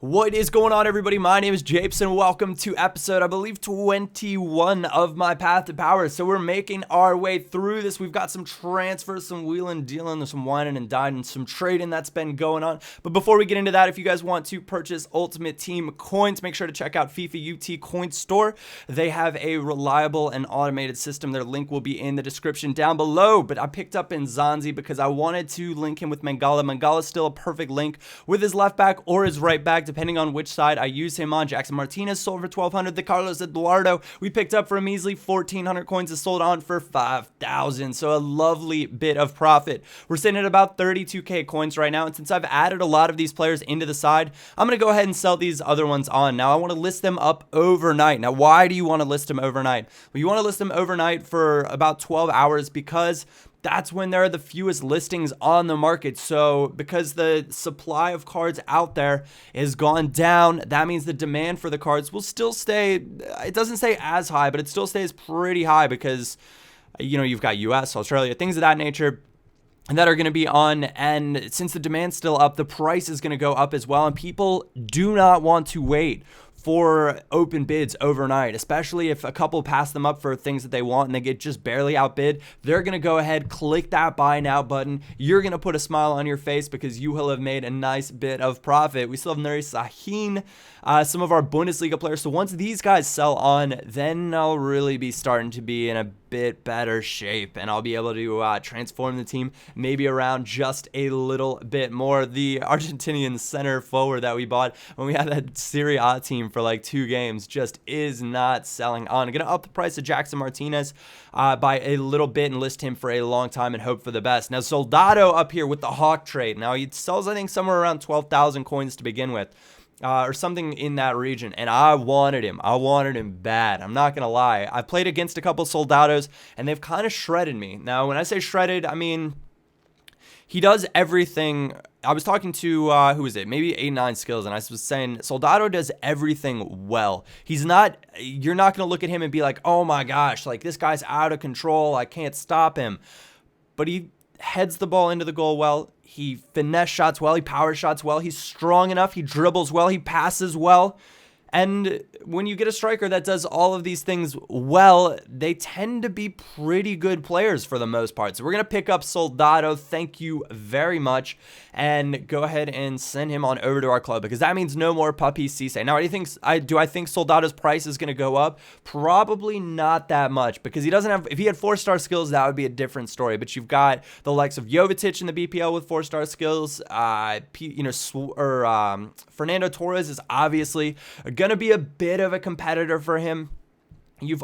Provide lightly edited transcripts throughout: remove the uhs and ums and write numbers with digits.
What is going on, everybody? My name is Japes, and welcome to episode, I believe, 21 of my Path to Power. So we're making our way through this. We've got some transfers, some wheeling, dealing, some whining and dining, some trading that's been going on. But before we get into that, if you guys want to purchase Ultimate Team coins, make sure to check out FIFA UT Coin Store. They have a reliable and automated system. Their link will be in the description down below. But I picked up Nzonzi because I wanted to link him with Mangala. Mangala's still a perfect link with his left back or his right back, depending on which side I use him on. Jackson Martinez sold for 1,200. The Carlos Eduardo we picked up for a measly 1,400 coins is sold on for 5,000. So a lovely bit of profit. We're sitting at about 32k coins right now, and since I've added a lot of these players into the side, I'm going to go ahead and sell these other ones on. Now I want to list them up overnight. Now why do you want to list them overnight? Well, you want to list them overnight for about 12 hours because that's when there are the fewest listings on the market. So because the supply of cards out there is gone down, that means the demand for the cards will still stay, it doesn't stay as high, but it still stays pretty high because, you know, you've got US, Australia, things of that nature that are going to be on, and since the demand's still up, the price is going to go up as well, and people do not want to wait for open bids overnight, especially if a couple pass them up for things that they want and they get just barely outbid. They're going to go ahead, click that buy now button. You're going to put a smile on your face because you will have made a nice bit of profit. We still have Nuri Sahin, some of our Bundesliga players. So once these guys sell on, then I'll really be starting to be in a bit better shape, and I'll be able to transform the team maybe around just a little bit more. The Argentinian center forward that we bought when we had that Serie A team for like 2 games just is not selling on. I'm going to up the price of Jackson Martinez by a little bit and list him for a long time and hope for the best. Now Soldado up here with the Hawk trade. Now he sells, I think, somewhere around 12,000 coins to begin with. Or something in that region, and I wanted him bad. I'm not gonna lie. I played against a couple Soldados and they've kind of shredded me. Now when I say shredded, I mean he does everything. I was talking to who is it, maybe 8-9 skills, and I was saying Soldado does everything well. He's not, you're not gonna look at him and be like, oh my gosh, like this guy's out of control, I can't stop him. But he heads the ball into the goal well. He finesse shots well. He power shots well. He's strong enough. He dribbles well. He passes well. And when you get a striker that does all of these things well, they tend to be pretty good players for the most part. So we're going to pick up Soldado. Thank you very much. And go ahead and send him on over to our club because that means no more Puppy Cisse. Now, do I think Soldado's price is going to go up? Probably not that much because he doesn't have, if he had 4-star skills, that would be a different story. But you've got the likes of Jovetic in the BPL with 4-star skills. Fernando Torres is obviously going to be a bit of a competitor for him. You've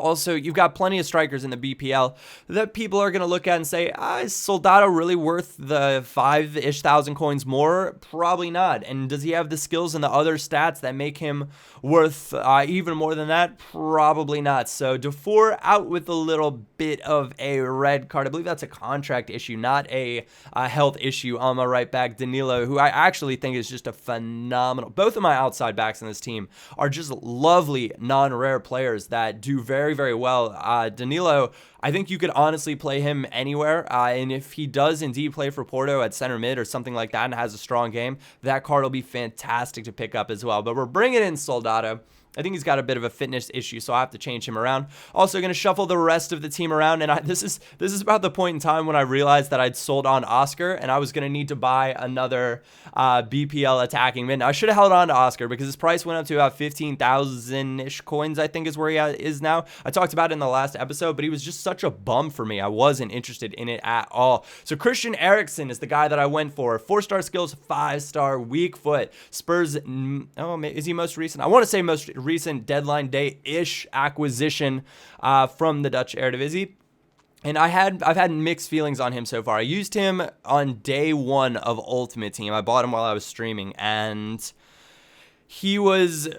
got plenty of strikers in the BPL that people are going to look at and say, is Soldado really worth the 5-ish thousand coins more? Probably not. And does he have the skills and the other stats that make him worth even more than that? Probably not. So Dufour out with a little bit of a red card. I believe that's a contract issue, not a health issue on my right back. Danilo, who I actually think is just a phenomenal. Both of my outside backs in this team are just lovely non-rare players that do very, very well. Danilo, I think you could honestly play him anywhere, and if he does indeed play for Porto at center mid or something like that and has a strong game, that card will be fantastic to pick up as well. But we're bringing in Soldado. I think he's got a bit of a fitness issue, so I have to change him around. Also going to shuffle the rest of the team around, and this is about the point in time when I realized that I'd sold on Oscar, and I was going to need to buy another BPL attacking mid. Now, I should have held on to Oscar because his price went up to about 15,000-ish coins, I think is where he is now. I talked about it in the last episode, but he was just such a bum for me. I wasn't interested in it at all. So Christian Eriksen is the guy that I went for. 4-star skills, 5-star, weak foot. Spurs, is he most recent? I want to say most recent deadline day-ish acquisition from the Dutch Eredivisie. And I've had mixed feelings on him so far. I used him on day 1 of Ultimate Team. I bought him while I was streaming, and he was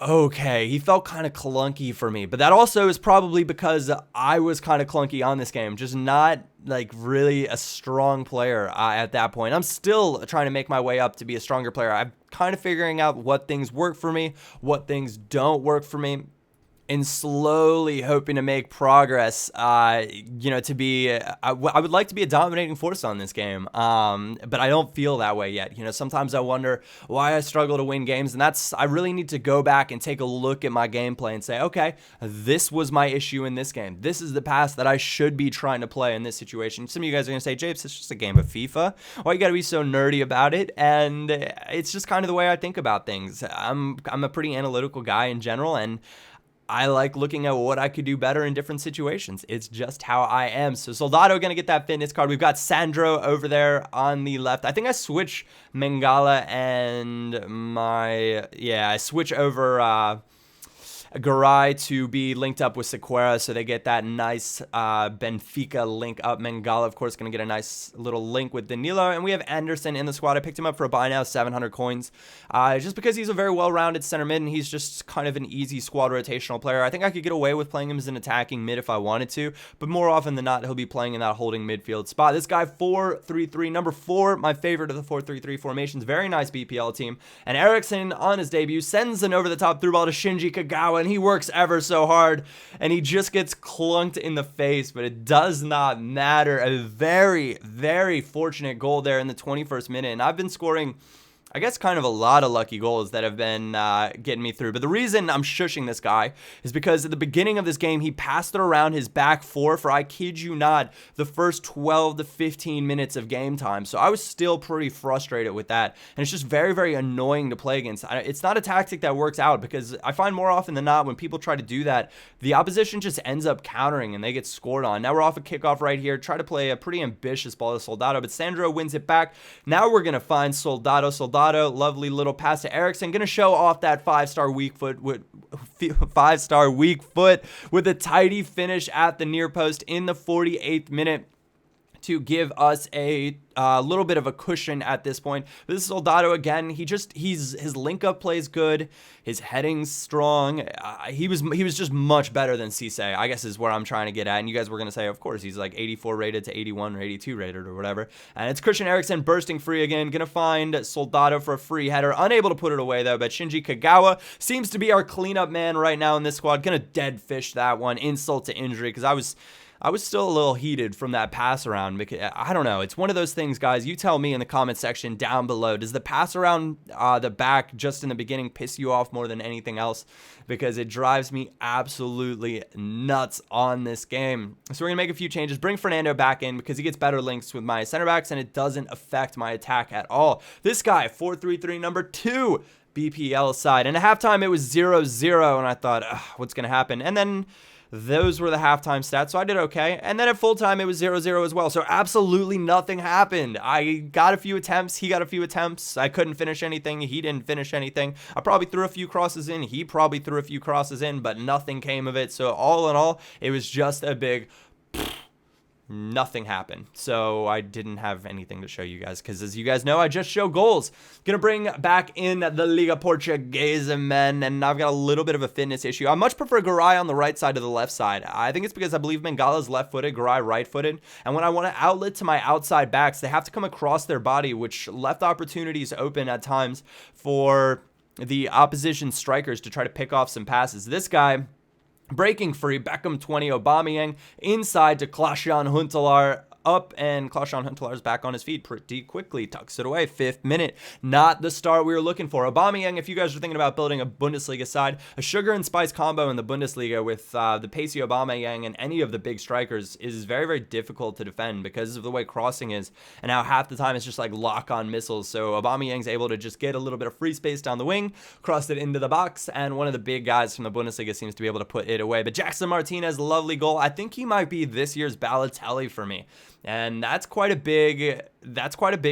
okay. He felt kind of clunky for me, but that also is probably because I was kind of clunky on this game, just not like really a strong player at that point. I'm still trying to make my way up to be a stronger player. I'm kind of figuring out what things work for me, what things don't work for me. and slowly hoping to make progress, to be, I would like to be a dominating force on this game, but I don't feel that way yet. Sometimes I wonder why I struggle to win games, and I really need to go back and take a look at my gameplay and say, okay, this was my issue in this game. This is the pass that I should be trying to play in this situation. Some of you guys are going to say, Japes, it's just a game of FIFA. Why you got to be so nerdy about it? And it's just kind of the way I think about things. I'm a pretty analytical guy in general, and I like looking at what I could do better in different situations. It's just how I am. So Soldado going to get that fitness card. We've got Sandro over there on the left. I think I switch Mangala and I switch over Garay to be linked up with Sequeira, so they get that nice Benfica link up. Mangala, of course, going to get a nice little link with Danilo, and we have Anderson in the squad. I picked him up for a buy now, 700 coins, just because he's a very well-rounded center mid, and he's just kind of an easy squad rotational player. I think I could get away with playing him as an attacking mid if I wanted to, but more often than not, he'll be playing in that holding midfield spot. This guy, 4-3-3, number 4, my favorite of the 4-3-3 formations. Very nice BPL team, and Eriksson on his debut sends an over-the-top through ball to Shinji Kagawa, and he works ever so hard, and he just gets clunked in the face, but it does not matter. A very, very fortunate goal there in the 21st minute, and I've been scoring, I guess, kind of a lot of lucky goals that have been getting me through. But the reason I'm shushing this guy is because at the beginning of this game, he passed it around his back four for, I kid you not, the first 12 to 15 minutes of game time. So I was still pretty frustrated with that. And it's just very, very annoying to play against. It's not a tactic that works out, because I find more often than not when people try to do that, the opposition just ends up countering and they get scored on. Now we're off a kickoff right here. Try to play a pretty ambitious ball to Soldado, but Sandro wins it back. Now we're going to find Soldado, lovely little pass to Eriksson, gonna show off that five-star weak foot with a tidy finish at the near post in the 48th minute to give us a little bit of a cushion at this point. But this is Soldado again. His link up plays good. His heading's strong. He was just much better than Cisse, I guess is where I'm trying to get at. And you guys were gonna say, of course, he's like 84 rated to 81 or 82 rated or whatever. And it's Christian Eriksen bursting free again. Gonna find Soldado for a free header. Unable to put it away though. But Shinji Kagawa seems to be our cleanup man right now in this squad. Gonna dead fish that one. Insult to injury, because I was still a little heated from that pass around, because I don't know. It's one of those things, guys. You tell me in the comment section down below. Does the pass around the back just in the beginning piss you off more than anything else? Because it drives me absolutely nuts on this game. So we're going to make a few changes. Bring Fernando back in because he gets better links with my center backs, and it doesn't affect my attack at all. This guy, 4-3-3, number 2 BPL side. And at halftime, it was 0-0, and I thought, what's going to happen? And then those were the halftime stats, so I did okay. And then at full time, it was 0-0 as well, so absolutely nothing happened. I got a few attempts, he got a few attempts. I couldn't finish anything, he didn't finish anything. I probably threw a few crosses in, he probably threw a few crosses in, but nothing came of it. So all in all, it was just a big nothing happened. So I didn't have anything to show you guys, because as you guys know, I just show goals. Gonna bring back in the Liga Portuguesa, men, and I've got a little bit of a fitness issue. I much prefer Garay on the right side to the left side. I think it's because I believe Mangala's left-footed, Garay right-footed, and when I want to outlet to my outside backs, they have to come across their body, which left opportunities open at times for the opposition strikers to try to pick off some passes. This guy, breaking free, Beckham 20, Aubameyang inside to Klaas-Jan Huntelaar, up, and Klaas-Jan Huntelaar's back on his feet pretty quickly, tucks it away. 5th minute, not the start we were looking for. Aubameyang, if you guys are thinking about building a Bundesliga side, a sugar and spice combo in the Bundesliga with the pacey Aubameyang and any of the big strikers is very, very difficult to defend because of the way crossing is, and how half the time it's just like lock-on missiles. So Aubameyang's able to just get a little bit of free space down the wing, cross it into the box, and one of the big guys from the Bundesliga seems to be able to put it away. But Jackson Martinez, lovely goal. I think he might be this year's Balotelli for me. And that's quite a big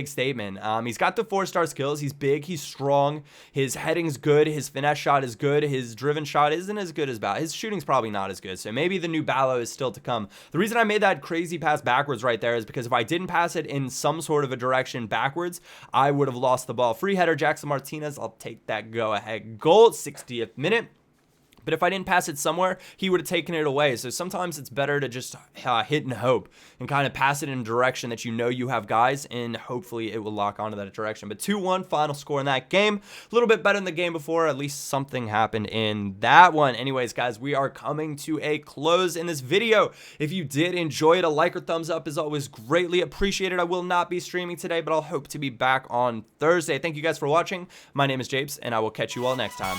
statement. He's got the 4-star skills. He's big. He's strong. His heading's good. His finesse shot is good. His driven shot isn't as good as Balo. His shooting's probably not as good. So maybe the new Balo is still to come. The reason I made that crazy pass backwards right there is because if I didn't pass it in some sort of a direction backwards, I would have lost the ball. Free header, Jackson Martinez. I'll take that go-ahead goal. 60th minute. But if I didn't pass it somewhere, he would have taken it away. So sometimes it's better to just hit and hope and kind of pass it in a direction that you know you have guys, and hopefully it will lock onto that direction. But 2-1 final score in that game. A little bit better than the game before. At least something happened in that one. Anyways, guys, we are coming to a close in this video. If you did enjoy it, a like or thumbs up is always greatly appreciated. I will not be streaming today, but I'll hope to be back on Thursday. Thank you guys for watching. My name is Japes, and I will catch you all next time.